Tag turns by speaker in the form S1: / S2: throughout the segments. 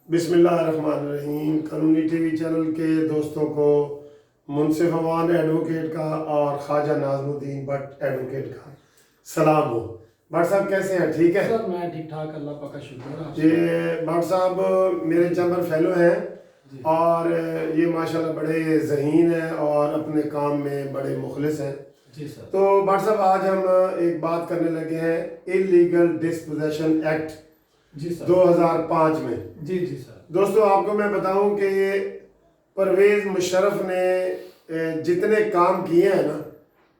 S1: بسم اللہ الرحمن الرحیم۔ قانونی ٹی وی چینل کے دوستوں کو منصف عوان ایڈوکیٹ کا اور خواجہ ناظم الدین بٹ ایڈوکیٹ کا سلام ہو۔ بٹ صاحب کیسے ہیں؟ ٹھیک ہے
S2: سر، میں ٹھیک ٹھاک، اللہ پاک کا شکر ہے۔
S1: یہ بٹ صاحب میرے چیمبر فیلو ہیں اور یہ ماشاءاللہ بڑے ذہین ہیں اور اپنے کام میں بڑے مخلص ہیں۔
S2: جی سر۔
S1: تو بٹ صاحب آج ہم ایک بات کرنے لگے ہیں اللیگل ڈسپوزیشن ایکٹ
S2: جی سر
S1: 2005 میں۔
S2: جی جی سر۔
S1: دوستو آپ کو میں بتاؤں کہ پرویز مشرف نے جتنے کام کیے ہیں نا،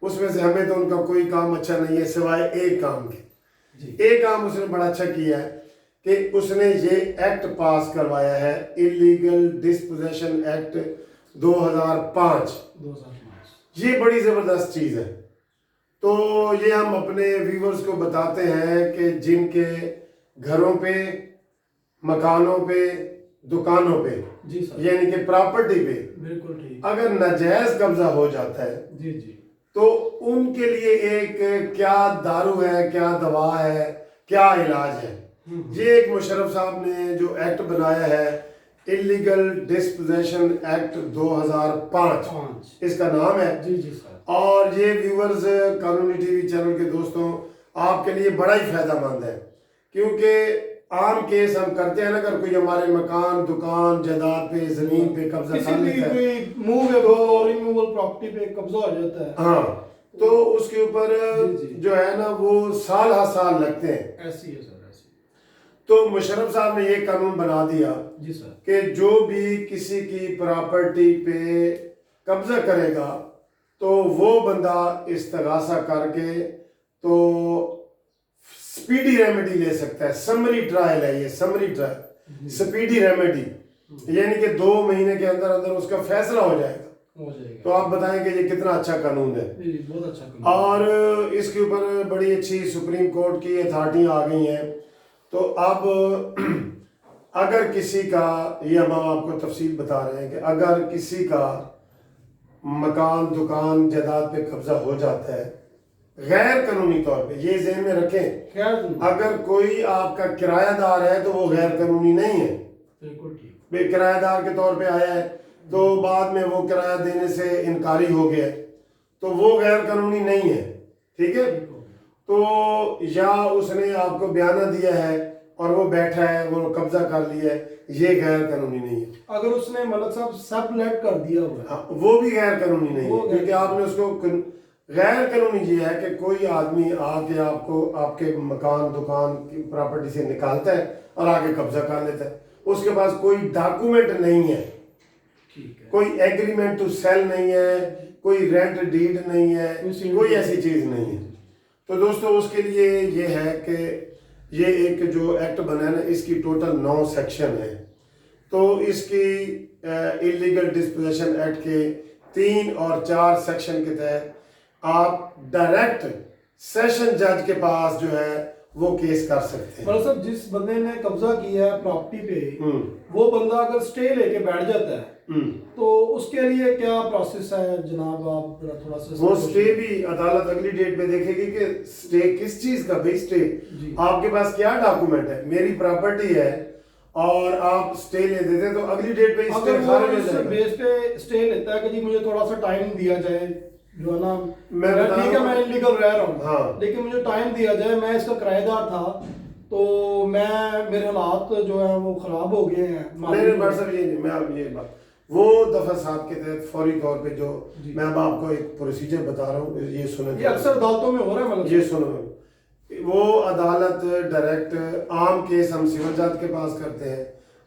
S1: اس میں سے ہمیں تو ان کا کوئی کام اچھا نہیں ہے سوائے ایک کام کے۔ ایک کام اس نے بڑا اچھا کیا ہے کہ اس نے یہ ایکٹ پاس کروایا ہے، اللیگل ڈسپوزیشن ایکٹ 2005۔ یہ بڑی زبردست چیز ہے۔ تو یہ ہم اپنے ویورز کو بتاتے ہیں کہ جن کے گھروں پہ، مکانوں پہ، دکانوں پہ،
S2: جی سر،
S1: یعنی کہ پراپرٹی پہ
S2: بالکل ٹھیک،
S1: اگر ناجائز قبضہ ہو جاتا ہے
S2: جی جی،
S1: تو ان کے لیے ایک کیا دارو ہے، کیا دوا ہے، کیا علاج ہے۔ یہ ایک مشرف صاحب نے جو ایکٹ بنایا ہے اللیگل ڈسپوزیشن ایکٹ 2005، اس کا نام ہے۔
S2: جی جی سر۔
S1: اور یہ ویورز قانونی ٹی وی چینل کے دوستوں آپ کے لیے بڑا ہی فائدہ مند ہے، کیونکہ عام کیس ہم کرتے ہیں نا، اگر کوئی ہمارے مکان، دکان، جائیداد پہ، زمین پہ قبضہ کر لیتا ہے،
S2: کوئی موویبل اور ریموویبل پراپرٹی پہ قبضہ ہو جاتا ہے،
S1: ہاں، تو اس کے اوپر جو ہے نا وہ سال ہر سال لگتے ہیں۔
S2: ایسی ہے سر، ایسی۔
S1: تو مشرف صاحب نے یہ قانون بنا دیا
S2: جی سر،
S1: کہ جو بھی کسی کی پراپرٹی پہ قبضہ کرے گا تو وہ بندہ استغاثہ کر کے تو سپیڈی ریمیڈی لے سکتا ہے۔ سمری ٹرائل ہے یہ، سمری ٹرائل، سپیڈی ریمیڈی، یعنی کہ 2 مہینے کے اندر اندر اس کا فیصلہ ہو جائے گا۔ تو آپ بتائیں کہ یہ کتنا اچھا قانون ہے۔
S2: بہت اچھا قانون۔
S1: اور اس کے اوپر بڑی اچھی سپریم کورٹ کی اتھارٹی آ گئی ہیں۔ تو اب اگر کسی کا، یہ ہم آپ کو تفصیل بتا رہے ہیں کہ اگر کسی کا مکان، دکان، جائیداد پہ قبضہ ہو جاتا ہے غیر قانونی طور پہ، یہ ذہن میں رکھیں، اگر کوئی آپ کا کرایہ دار ہے تو وہ غیر قانونی نہیں ہے۔
S2: بالکل ٹھیک۔
S1: بے کرایہ دار کے طور پہ آیا ہے تو بعد میں وہ کرایہ دینے سے انکاری ہو گیا تو وہ غیر قانونی نہیں ہے، ٹھیک ہے۔ تو یا اس نے آپ کو بیانہ دیا ہے اور وہ بیٹھا ہے، وہ قبضہ کر لیا ہے، یہ غیر قانونی نہیں ہے۔
S2: اگر اس نے ملک صاحب سب لیٹ کر دیا ہوا ہے،
S1: وہ بھی غیر قانونی نہیں ہے، کیونکہ آپ نے اس کو غیر قانونی یہ ہے کہ کوئی آدمی آ کے آپ کو آپ کے مکان، دکان کی پراپرٹی سے نکالتا ہے اور آگے قبضہ کر لیتا ہے، اس کے پاس کوئی ڈاکومنٹ نہیں ہے، کوئی ایگریمنٹ ٹو سیل نہیں ہے، کوئی رینٹ ڈیڈ نہیں ہے، کوئی ایسی چیز نہیں ہے۔ تو دوستو اس کے لیے یہ ہے کہ یہ ایک جو ایکٹ بنا ہے نا، اس کی ٹوٹل 9 سیکشن ہے۔ تو اس کی اللیگل ڈسپوزیشن ایکٹ کے 3 اور 4 سیکشن کے تحت آپ ڈائریکٹ سیشن جج کے پاس جو ہے وہ کیس کر سکتے ہیں۔
S2: مطلب صاحب جس بندے نے قبضہ کیا ہے پراپرٹی پہ، وہ بندہ اگر سٹے لے کے بیٹھ جاتا ہے تو اس کے لیے کیا پروسیس ہے جناب؟ آپ تھوڑا سا
S1: وہ سٹے بھی عدالت اگلی ڈیٹ پہ دیکھے گی کہ سٹے کس چیز کا، بھئی سٹے آپ کے پاس کیا ڈاکومنٹ ہے، میری پراپرٹی ہے اور آپ سٹے لے دیتے تو اگلی ڈیٹ پہ
S2: اگر وہ اس بیس پہ سٹے لیتا ہے کہ جی مجھے تھوڑا سا ٹائم دیا جائے، جو ہے نا، ٹھیک ہے میں انلیگل رہ رہا ہوں لیکن مجھے ٹائم دیا جائے، میں اس کا کرایہ دار تھا تو میرے حالات جو ہیں وہ خراب ہو گئے ہیں۔
S1: نہیں بات صاحب یہ نہیں، میں اب یہ بات وہ دفعہ 7 کے تحت فوری طور پہ جو میں اب آپ کو ایک پروسیجر بتا رہا ہوں، یہ سنیں،
S2: یہ اکثر عدالتوں میں ہو رہا ہے، مطلب
S1: یہ سنو، وہ عدالت ڈائریکٹ عام کیس ہم سول جج کے پاس کرتے ہیں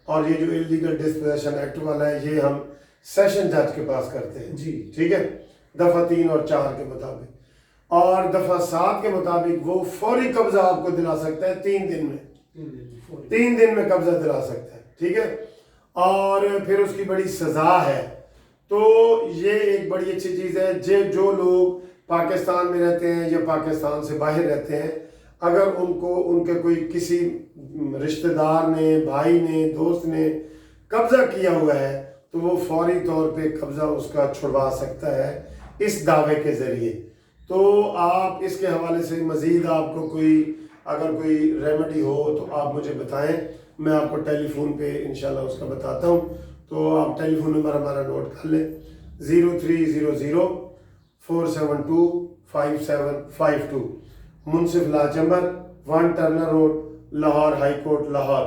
S1: اور یہ جو اللیگل ڈسپوزیشن ایکٹ والا ہے یہ ہم سیشن جج کے پاس کرتے ہیں،
S2: جی
S1: ٹھیک ہے، دفعہ 3 اور 4 کے مطابق۔ اور دفعہ 7 کے مطابق وہ فوری قبضہ آپ کو دلا سکتا ہے 3 دن میں، 3 دن میں قبضہ دلا سکتا ہے، ٹھیک ہے۔ اور پھر اس کی بڑی سزا ہے۔ تو یہ ایک بڑی اچھی چیز ہے، جو لوگ پاکستان میں رہتے ہیں یا پاکستان سے باہر رہتے ہیں، اگر ان کے کوئی کسی رشتہ دار نے، بھائی نے، دوست نے قبضہ کیا ہوا ہے تو وہ فوری طور پہ قبضہ اس کا چھڑوا سکتا ہے اس دعوے کے ذریعے۔ تو آپ اس کے حوالے سے مزید آپ کو کوئی اگر کوئی ریمیڈی ہو تو آپ مجھے بتائیں، میں آپ کو ٹیلی فون پہ انشاءاللہ اس کا بتاتا ہوں. تو آپ ٹیلی فون نمبر ہمارا نوٹ کر لیں 0300-472-5752. منصف لا چمبر 1 Turner road Lahore high court Lahore.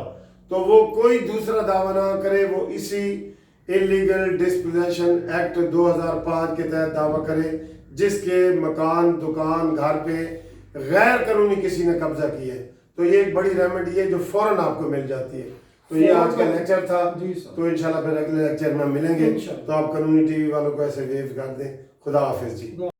S1: تو وہ کوئی دوسرا دعویٰ نہ کرے, وہ اسی انلیگل ڈسپوزیشن ایکٹ 2005 کے تحت دعویٰ کرے جس کے مکان دکان گھر پہ غیر قانونی کسی نے قبضہ کیا ہے. تو یہ ایک بڑی ریمیڈی ہے جو فوراً آپ کو مل جاتی ہے. تو یہ آج کا لیکچر تھا. تو انشاءاللہ پھر اگلے لیکچر میں ملیں گے. تو آپ قانونی ٹی وی والوں کو ایسے ویو کر دیں. خدا حافظ جی.